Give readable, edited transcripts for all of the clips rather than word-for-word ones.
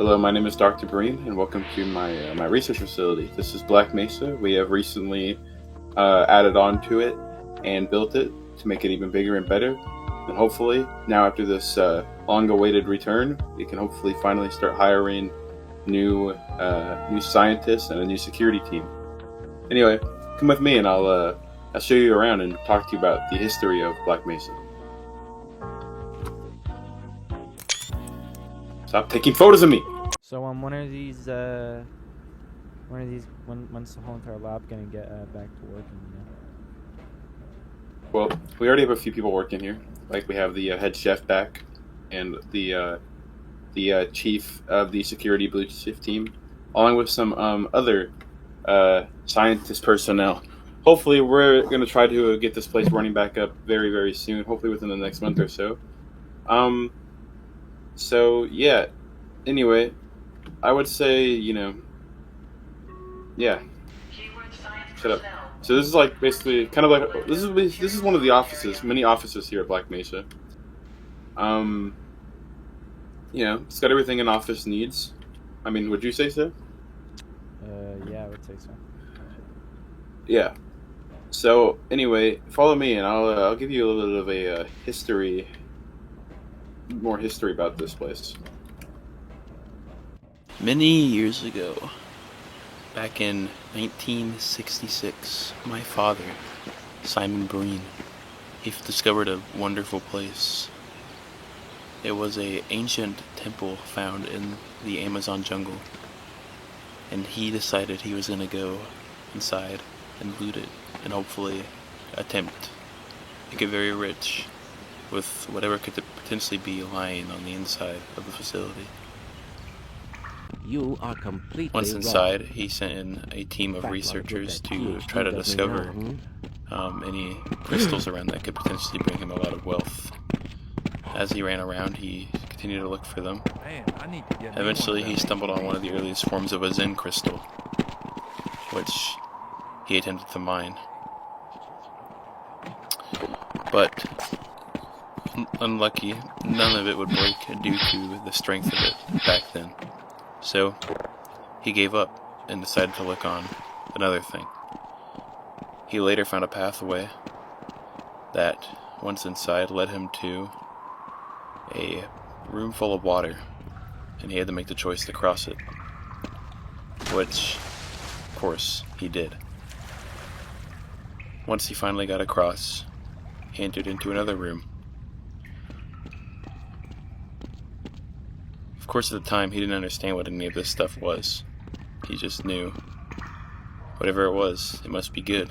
Hello, my name is Dr. Breen, and welcome to my research facility. This is Black Mesa. We have recently added on to it and built it to make it even bigger and better. And hopefully, now after this long-awaited return, we can hopefully finally start hiring new scientists and a new security team. Anyway, come with me, and I'll show you around and talk to you about the history of Black Mesa. Stop taking photos of me. So when's the whole entire lab gonna get back to working? Well, we already have a few people working here. Like we have the head chef back, and the chief of the security blue shift team, along with some other scientist personnel. Hopefully, we're going to try to get this place running back up very, very soon. Hopefully, within the next month or so. So yeah. Anyway, I would say yeah. Shut up. So this is like basically kind of like this is one of the offices, many offices here at Black Mesa. It's got everything an office needs. I mean, would you say so? Yeah, I would say so. Yeah. So anyway, follow me, and I'll give you a little bit of a more history about this place. Many years ago, back in 1966, my father, Simon Breen, he discovered a wonderful place. It was an ancient temple found in the Amazon jungle, and he decided he was going to go inside and loot it and hopefully attempt to get very rich with whatever could potentially be lying on the inside of the facility. You are completely Once wrong. inside, he sent in a team of researchers to try to discover any crystals around that could potentially bring him a lot of wealth. As he ran around, he continued to look for them. Eventually, he stumbled on one of the earliest forms of a Zen crystal, which he attempted to mine. But, unlucky, none of it would break due to the strength of it back then. So, he gave up and decided to look on another thing. He later found a pathway that, once inside, led him to a room full of water, and he had to make the choice to cross it, which, of course, he did. Once he finally got across, he entered into another room. Of course, at the time, he didn't understand what any of this stuff was. He just knew whatever it was, it must be good,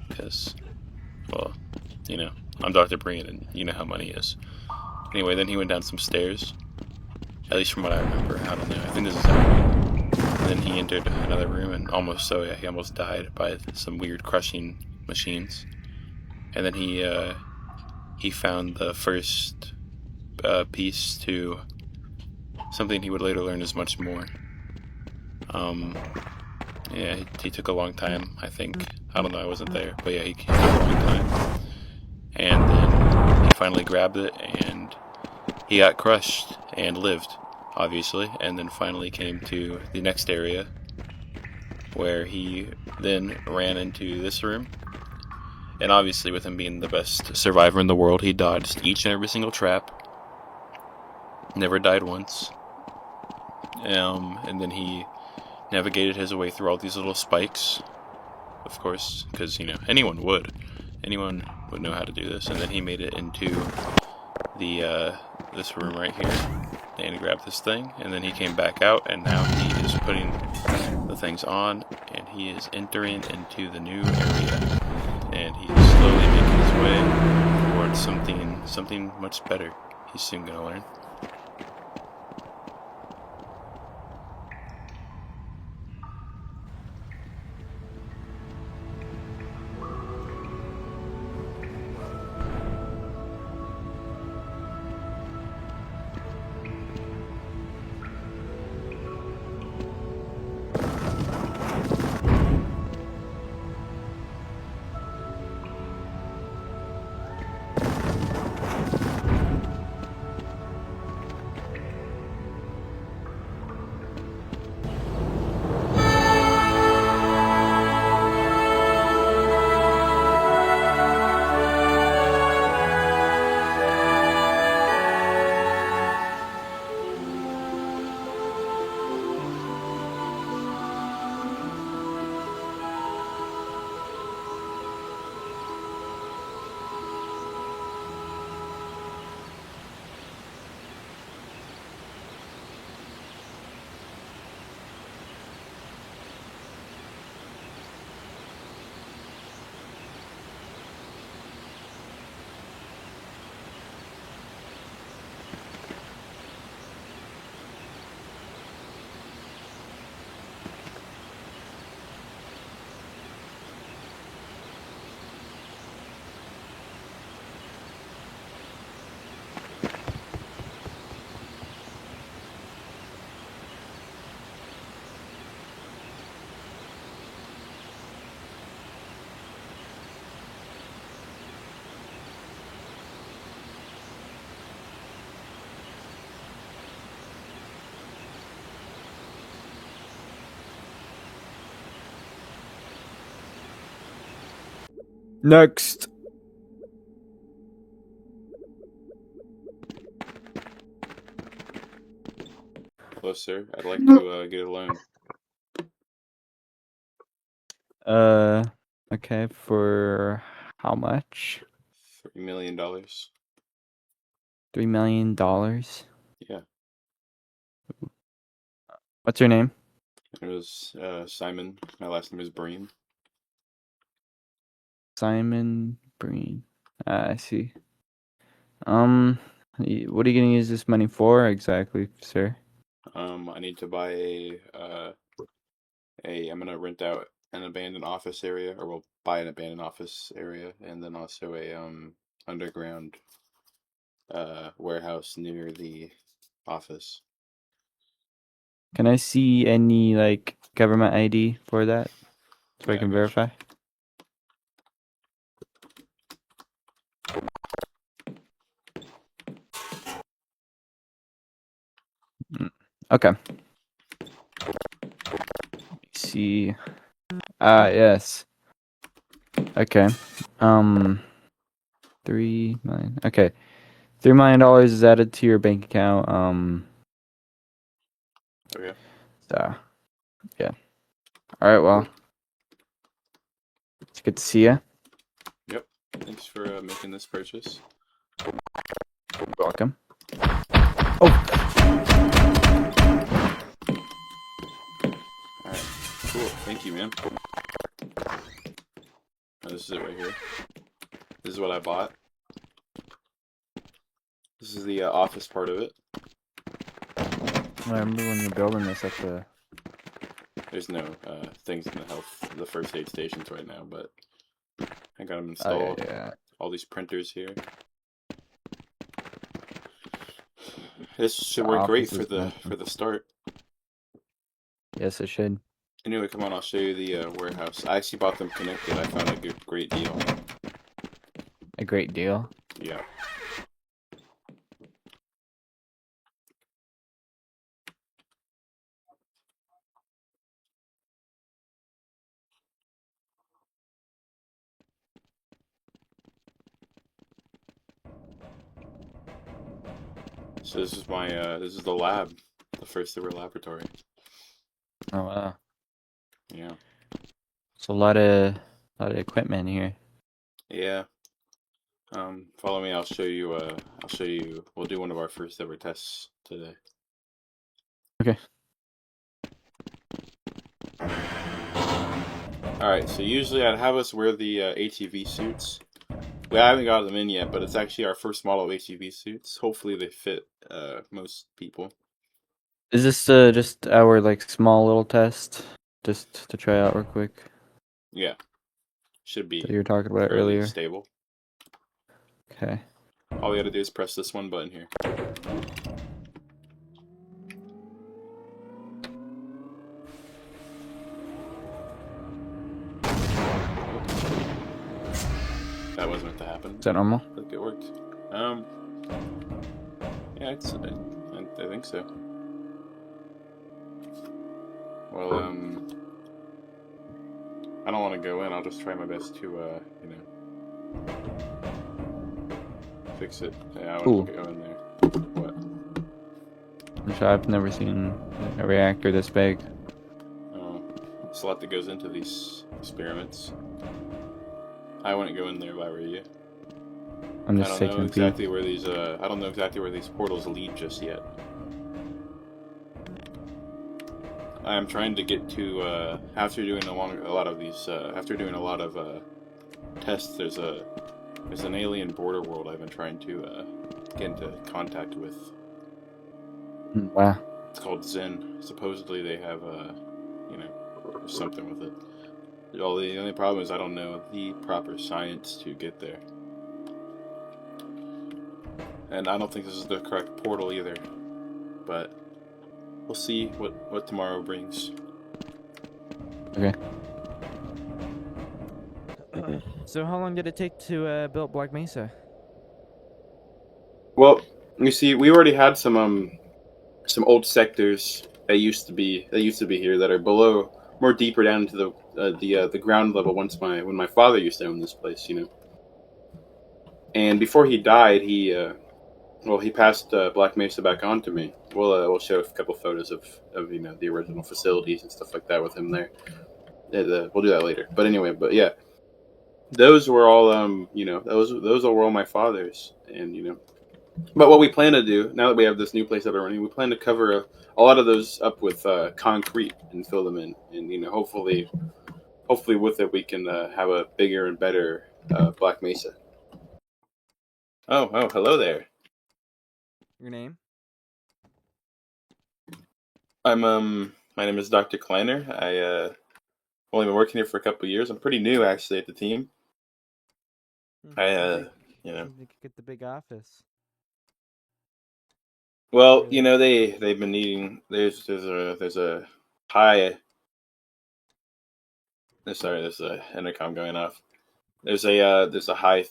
because, well, I'm Dr. Breen, and you know how money is. Anyway, then he went down some stairs, at least from what I remember. I don't know, I think this is how it went. Then he entered another room, and he almost died by some weird crushing machines. And then he found the first piece to something he would later learn is much more. He took a long time, I think. I don't know, I wasn't there. But yeah, he took a long time. And then he finally grabbed it, and he got crushed and lived, obviously. And then finally came to the next area, where he then ran into this room. And obviously, with him being the best survivor in the world, he dodged each and every single trap. Never died once. And then he navigated his way through all these little spikes, of course, because, anyone would know how to do this. And then he made it into this room right here, and he grabbed this thing, and then he came back out, and now he is putting the things on, and he is entering into the new area, and he is slowly making his way towards something much better. He's soon gonna learn. Next. Hello, sir. I'd like to get a loan. Okay, for how much? $3 million. $3 million. Yeah. What's your name? It was Simon. My last name is Breen. Simon Breen. I see. What are you gonna use this money for exactly, sir? I need to buy I'm gonna rent out an abandoned office area, or we'll buy an abandoned office area, and then also a underground warehouse near the office. Can I see any like government ID for that so I Yeah, can I got verify? Okay. See. Yes. Okay. 3 million. Okay. $3 million is added to your bank account. Okay. So, yeah. All right. Well, it's good to see you. Yep. Thanks for making this purchase. You're welcome. Oh. All right. Cool. Thank you, man. Oh, this is it right here. This is what I bought. This is the office part of it. I remember when you're building this at the. There's no things in the first aid stations right now, but I got them Oh, installed. yeah. All these printers here. This should The work great office is nothing. for the start. Yes, it should. Anyway, come on, I'll show you the warehouse. I actually bought them connected. I found a great deal. A great deal. Yeah. So this is my this is the lab, the first ever laboratory. Oh wow. Yeah. It's a lot of equipment here. Yeah. Follow me. I'll show you. I'll show you. We'll do one of our first ever tests today. Okay. All right. So usually I'd have us wear the ATV suits. We haven't got them in yet, but it's actually our first model of ATV suits. Hopefully they fit most people. Is this just our like small little test, just to try out real quick Yeah. Should that be you were talking about fairly earlier? stable. Okay. All we gotta do is press this one button here. That wasn't meant to happen. Is that normal? I think it worked. Yeah, I think so. Well, I don't want to go in. I'll just try my best to, fix it. Yeah, I want to go in there. What? I'm sure I've never seen a reactor this big. Oh, there's a lot that goes into these experiments. I wouldn't go in there if I were you. I'm I just don't taking know a peek. exactly where these. I don't know exactly where these portals lead just yet. I'm trying to get to after doing a lot of these. After doing a lot of tests, there's an alien border world I've been trying to get into contact with. Wow. It's called Zen. Supposedly they have there's something with it. The only problem is I don't know the proper science to get there. And I don't think this is the correct portal either. But we'll see what tomorrow brings. Okay. So how long did it take to build Black Mesa? Well, you see, we already had some old sectors that used to be here that are below more deeper down into the ground level when my father used to own this place, And before he died, he passed Black Mesa back on to me. We'll show a couple photos of the original facilities and stuff like that with him there. We'll do that later. But anyway, those were all those were all my father's, and But what we plan to do now that we have this new place up and running, we plan to cover a lot of those up with concrete and fill them in, and hopefully with it we can have a bigger and better Black Mesa. Oh, hello there. Your name? My name is Dr. Kleiner. I only been working here for a couple of years. I'm pretty new actually at the team. They could get the big office. Well, they've been needing. There's a high. Sorry, there's a intercom going off. There's a high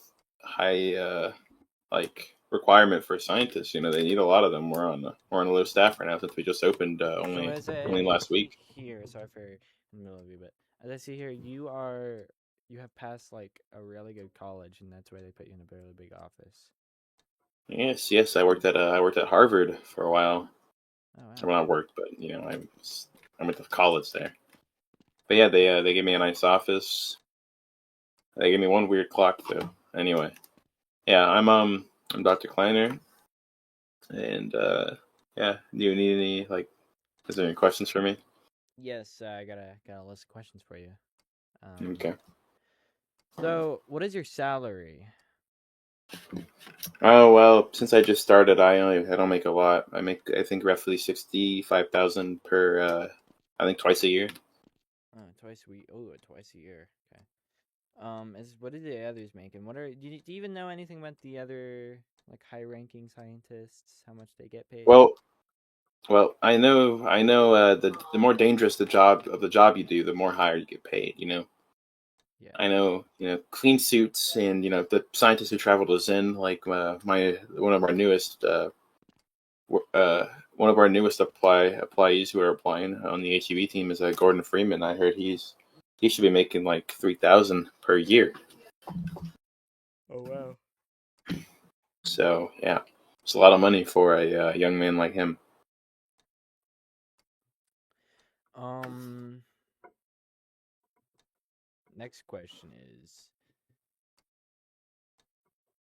like requirement for scientists. They need a lot of them. We're on a low staff right now since we just opened only last week. Here, sorry for in the middle of you, but as I see here, you have passed like a really good college, and that's why they put you in a really big office. Yes. I worked at Harvard for a while. Oh, wow. Well, not worked, but I went to college there. But yeah, they gave me a nice office. They gave me one weird clock though. Anyway, yeah, I'm Dr. Kleiner, and yeah. Do you need any Is there any questions for me? Yes, I got a list of questions for you. Okay. So, what is your salary? Oh well, since I just started, I don't make a lot. I think roughly 65,000 per. I think twice a year. Oh, twice a week. Oh, twice a year. Okay. What are the others making? Do you even know anything about the other high-ranking scientists? How much they get paid? Well, I know. The more dangerous the job you do, the more higher you get paid. Yeah. I know. Clean suits, and the scientists who travel to Zen, like one of our newest applies who are applying on the HEV team is Gordon Freeman. I heard he should be making like 3,000 per year. Oh wow! So yeah, it's a lot of money for a young man like him. Next question is,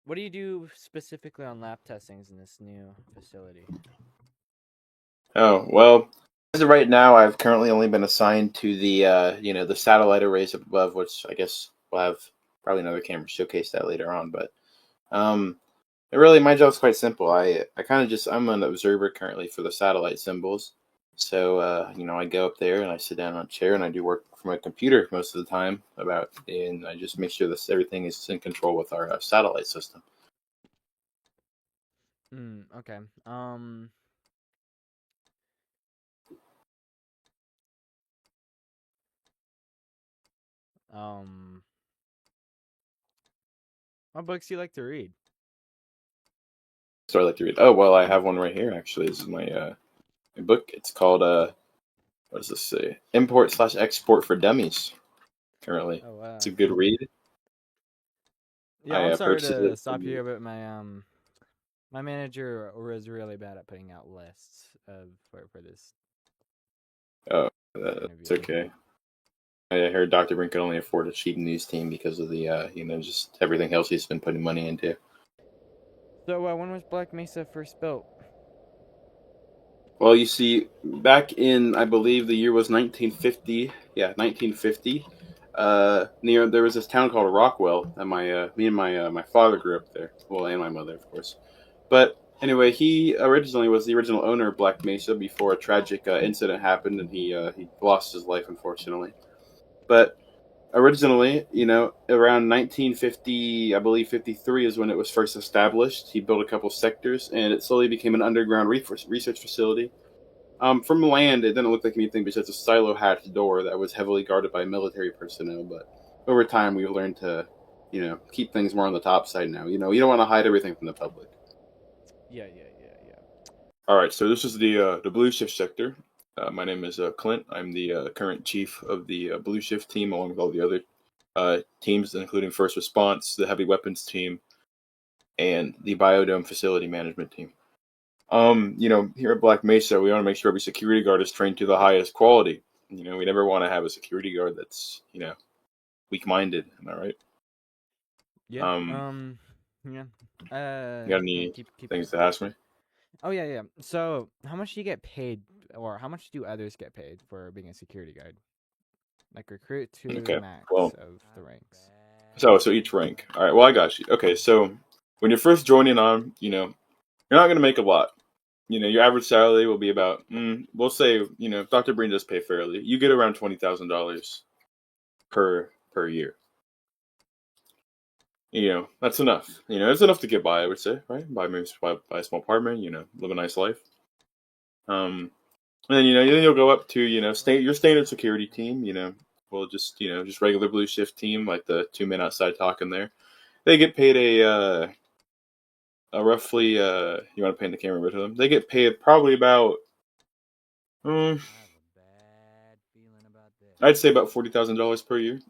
what do you do specifically on lab testings in this new facility? Oh well, as of right now, I've currently only been assigned to the satellite arrays up above, which I guess we'll have probably another camera showcase that later on. But my job's quite simple. I'm an observer currently for the satellite symbols. So I go up there and I sit down on a chair and I do work from a computer most of the time and I just make sure that everything is in control with our satellite system. Okay. What books do you like to read? So I like to read. Oh well, I have one right here. Actually, this is my book. It's called what does this say? Import/Export for Dummies. Currently, Oh wow. It's a good read. Yeah, I'm sorry purchased to it stop you here, but my manager was really bad at putting out lists for this. Oh, it's okay. I heard Dr. Brink could only afford a cheap news team because of the just everything else he's been putting money into. So when was Black Mesa first built? Well, you see, back in, I believe the year was 1950. Yeah, 1950. There was this town called Rockwell, and me and my father grew up there. Well, and my mother, of course. But anyway, he originally was the original owner of Black Mesa before a tragic incident happened, and he lost his life, unfortunately. But originally, around 1950, I believe 53 is when it was first established. He built a couple sectors, and it slowly became an underground research facility. From land, it didn't look like anything besides a silo hatch door that was heavily guarded by military personnel. But over time, we learned to, keep things more on the top side now. You don't want to hide everything from the public. Yeah. All right, so this is the blue shift sector. My name is Clint. I'm the current chief of the Blue Shift team, along with all the other teams, including First Response, the Heavy Weapons team, and the Biodome Facility Management team. Here at Black Mesa, we want to make sure every security guard is trained to the highest quality. We never want to have a security guard that's, weak-minded. Am I right? Yeah. Yeah. You got No, any keep things to going. ask me? Oh yeah. So, how much do you get paid, or how much do others get paid for being a security guard? Like recruit to Okay. max Well, of the ranks. so each rank. All right. Well, I got you. Okay. So when you're first joining on, you're not going to make a lot. Your average salary will be about, we'll say, Dr. Breen does pay fairly. You get around $20,000 per year. That's enough. It's enough to get by, I would say, right? Buy a small apartment, live a nice life. And then, then you'll go up to, your standard security team, well, just regular blue shift team, like the 2 men outside talking there. They get paid a roughly, you want to paint the camera with them? They get paid probably about, I'd say about $40,000 per year.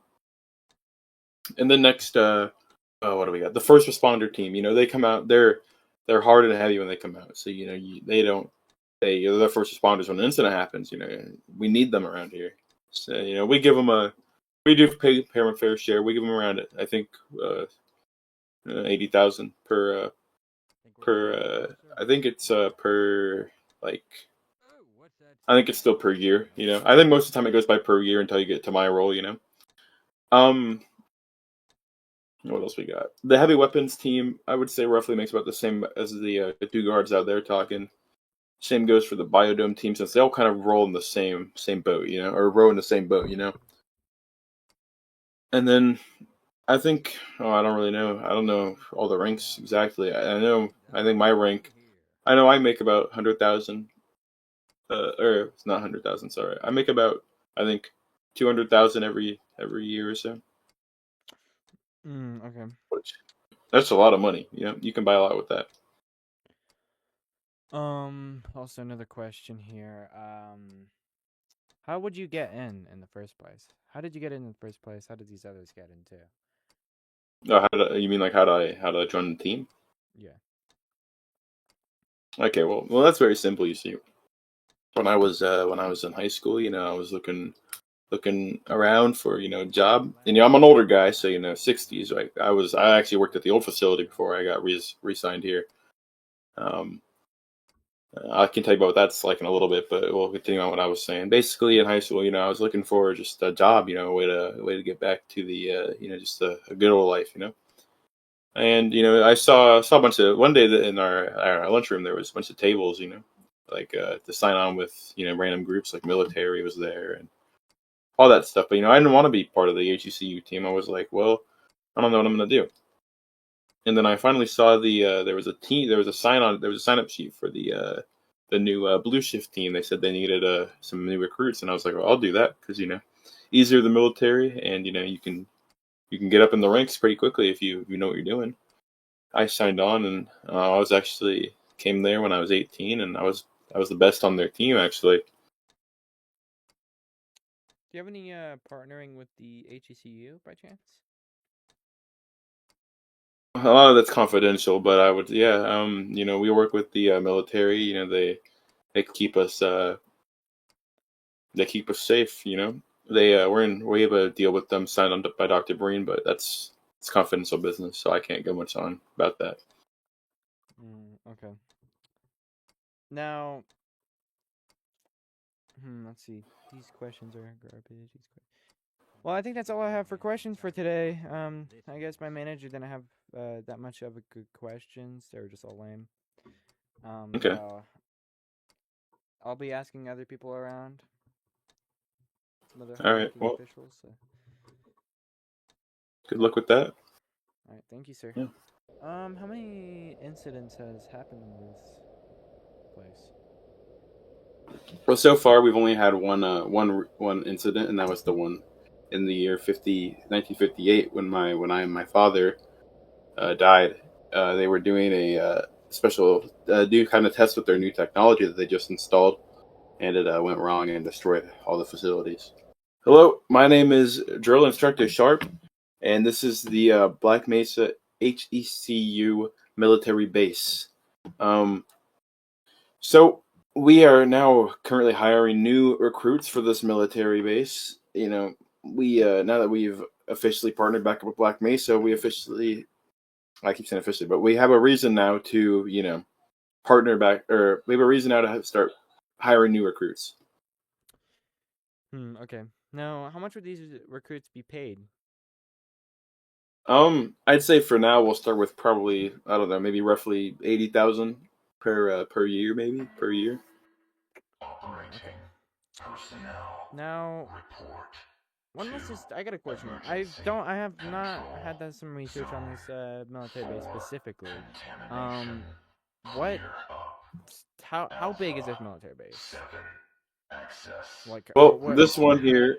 And then next, what do we got? The first responder team. They come out. They're hard and heavy when they come out. So they're the first responders when an incident happens. We need them around here. So we do pay them a fair share. We give them around I think 80,000 per. I think it's per like. I think it's still per year. I think most of the time it goes by per year until you get to my role. What else we got? The heavy weapons team, I would say, roughly makes about the same as the 2 guards out there talking. Same goes for the biodome team, since they all kind of roll in the same boat, or row in the same boat, And then I think, I don't really know. I don't know all the ranks exactly. I think my rank, I know I make about 100,000. Or it's not 100,000. Sorry, I make about, I think, 200,000 every year or so. Okay. Which, that's a lot of money. You can buy a lot with that. Also another question here. How would you get in the first place? How did you get in the first place? How did these others get in too? You mean like how do I join the team? Yeah. Okay, well, that's very simple. You see, when I was in high school, I was looking around for a job, and I'm an older guy, so 60s. Right, I actually worked at the old facility before I got re-signed here. I can tell you about what that's like in a little bit, but we'll continue on what I was saying. Basically, in high school, I was looking for just a job, a way to get back to the just a good old life, And I saw a bunch of one day in our lunchroom there was a bunch of tables, like to sign on with random groups like military was there and all that stuff. But I didn't want to be part of the HECU team. I was like, well, I don't know what I'm gonna do. And then I finally saw there was a sign up sheet for the new Blue Shift team. They said they needed some new recruits, and I was like, well, I'll do that because easier the military, and you can get up in the ranks pretty quickly if you know what you're doing. I signed on, and I was actually came there when I was 18, and I was the best on their team actually. Do you have any partnering with the HECU by chance? A lot of that's confidential, but I would, yeah. We work with the military. They keep us safe. We have a deal with them signed on by Dr. Breen, but it's confidential business, so I can't go much on about that. Okay. Now, let's see. These questions are garbage. Well, I think that's all I have for questions for today. I guess my manager didn't have that much of a good questions. They were just all lame. Okay. So I'll be asking other people around. All right. Well, officials. So. Good luck with that. All right. Thank you, sir. Yeah. How many incidents has happened in this place? Well, so far we've only had one incident, and that was the one in the year 1958 when my father died. They were doing a special kind of test with their new technology that they just installed, and it went wrong and destroyed all the facilities. Hello, my name is Drill Instructor Sharp, and this is the Black Mesa HECU military base. Um, so we are now currently hiring new recruits for this military base. We now that we've officially partnered back up with Black Mesa, I keep saying officially, but we have a reason now to partner back, or we have a reason now to start hiring new recruits. Okay. Now, how much would these recruits be paid? I'd say for now we'll start with probably, I don't know, maybe roughly 80,000 per year, maybe per year. Okay. Now, I got a question. I have not had done some research on this military base specifically. What, how big is this military base? Like, Well, this one here,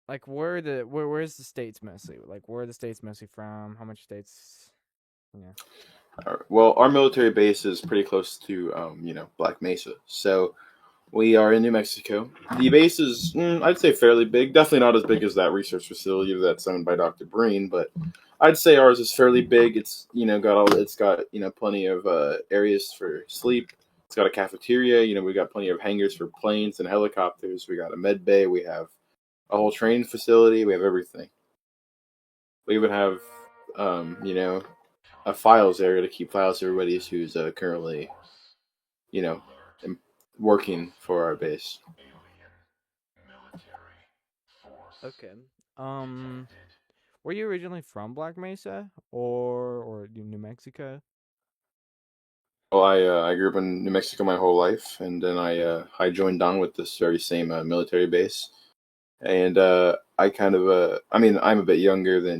like where's the states mostly? Like, where are the states mostly from? How much states? well, our military base is pretty close to, Black Mesa. So we are in New Mexico. The base is, I'd say, fairly big. Definitely not as big as that research facility that's owned by Dr. Breen, but I'd say ours is fairly big. It's got plenty of areas for sleep. It's got a cafeteria. We got plenty of hangars for planes and helicopters. We got a med bay. We have a whole training facility. We have everything. We even have, a files area to keep files for everybody who's currently, you know, working for our base. Okay. Were you originally from Black Mesa or New Mexico? Well, I grew up in New Mexico my whole life, and then I joined on with this very same military base, and I kind of I mean I'm a bit younger than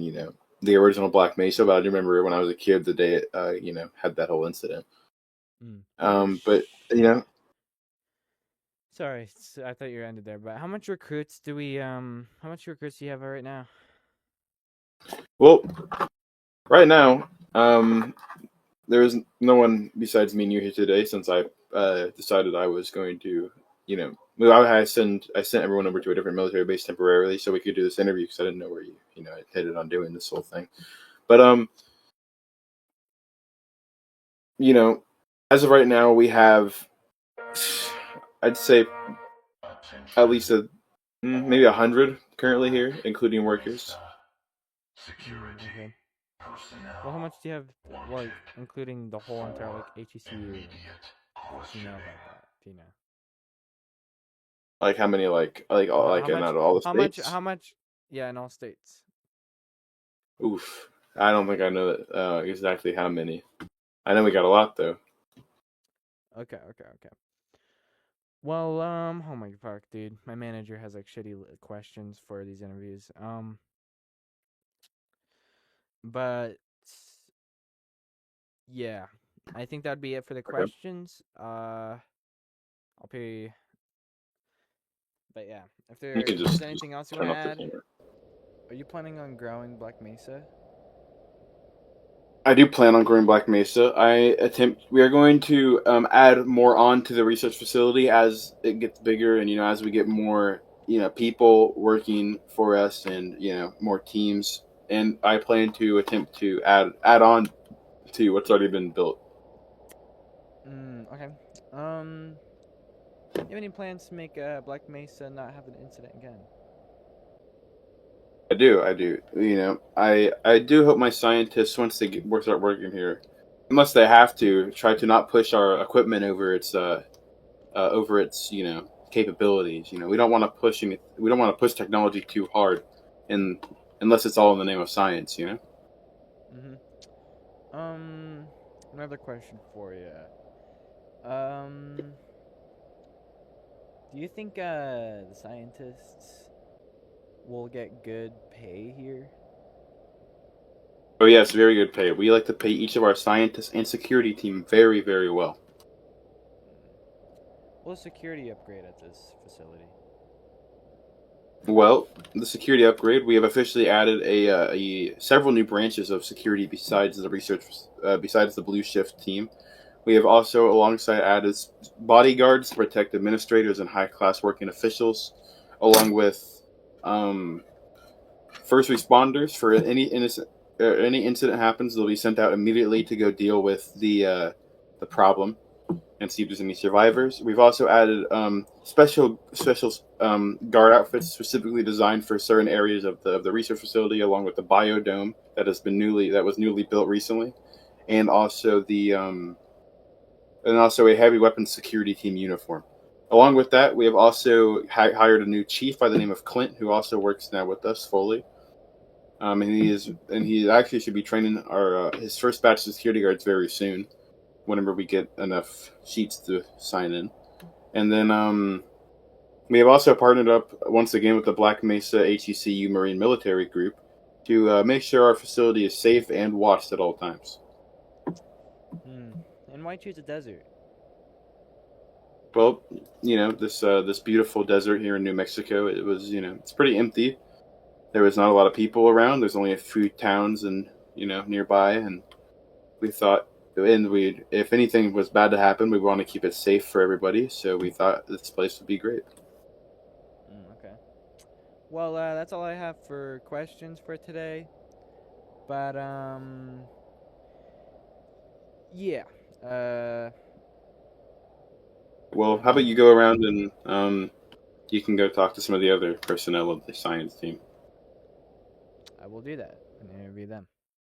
the original Black Mesa, but I do remember when I was a kid the day it had that whole incident. But Sorry, I thought you ended there. But how much recruits do you have right now? well, right now, there is no one besides me new here today since I decided I was going to, move. I sent everyone over to a different military base temporarily so we could do this interview because I didn't know where I intended on doing this whole thing. But as of right now, we have, I'd say, at least maybe 100 currently here, including workers. Okay. Well, how much do you have, like, including the whole entire, like, HECU? Do you know about that? Do you know? Like how many, in all the states? How much? Yeah, in all states. Oof. I don't think I know that, exactly how many. I know we got a lot, though. Okay. Well, oh my fuck, dude. My manager has, like, shitty questions for these interviews. But yeah, I think that'd be it for the questions. I'll pay. But yeah, if there's anything else you want to add, are you planning on growing Black Mesa? I do plan on growing Black Mesa. We are going to add more on to the research facility as it gets bigger, and as we get more people working for us, and more teams. And I plan to attempt to add on to what's already been built. Okay. You have any plans to make Black Mesa not have an incident again? I do. I do hope my scientists, once they start working here, unless they have to, try to not push our equipment over its capabilities. We don't want to push technology too hard, and unless it's all in the name of science. Another question for you. Do you think the scientists will get good pay here? Oh yes, very good pay. We like to pay each of our scientists and security team very, very well. Well, security upgrade at this facility. Well, the security upgrade, we have officially added several new branches of security besides the blue shift team. We have also, alongside, added bodyguards to protect administrators and high-class working officials, along with first responders. For any incident happens, they'll be sent out immediately to go deal with the problem and see if there's any survivors. We've also added special guard outfits specifically designed for certain areas of the research facility, along with the biodome that was newly built recently, and also a heavy weapons security team uniform. Along with that, we have also hired a new chief by the name of Clint, who also works now with us fully. And he actually should be training his first batch of security guards very soon, whenever we get enough sheets to sign in. And then we have also partnered up once again with the Black Mesa HECU Marine Military Group to make sure our facility is safe and watched at all times. And why choose a desert? Well, this beautiful desert here in New Mexico, it was, it's pretty empty. There was not a lot of people around. There's only a few towns and, nearby, and we thought, if anything was bad to happen, we want to keep it safe for everybody, so we thought this place would be great. Okay. Well, that's all I have for questions for today. But, yeah. Well, how about you go around and you can go talk to some of the other personnel of the science team. I will do that and interview them.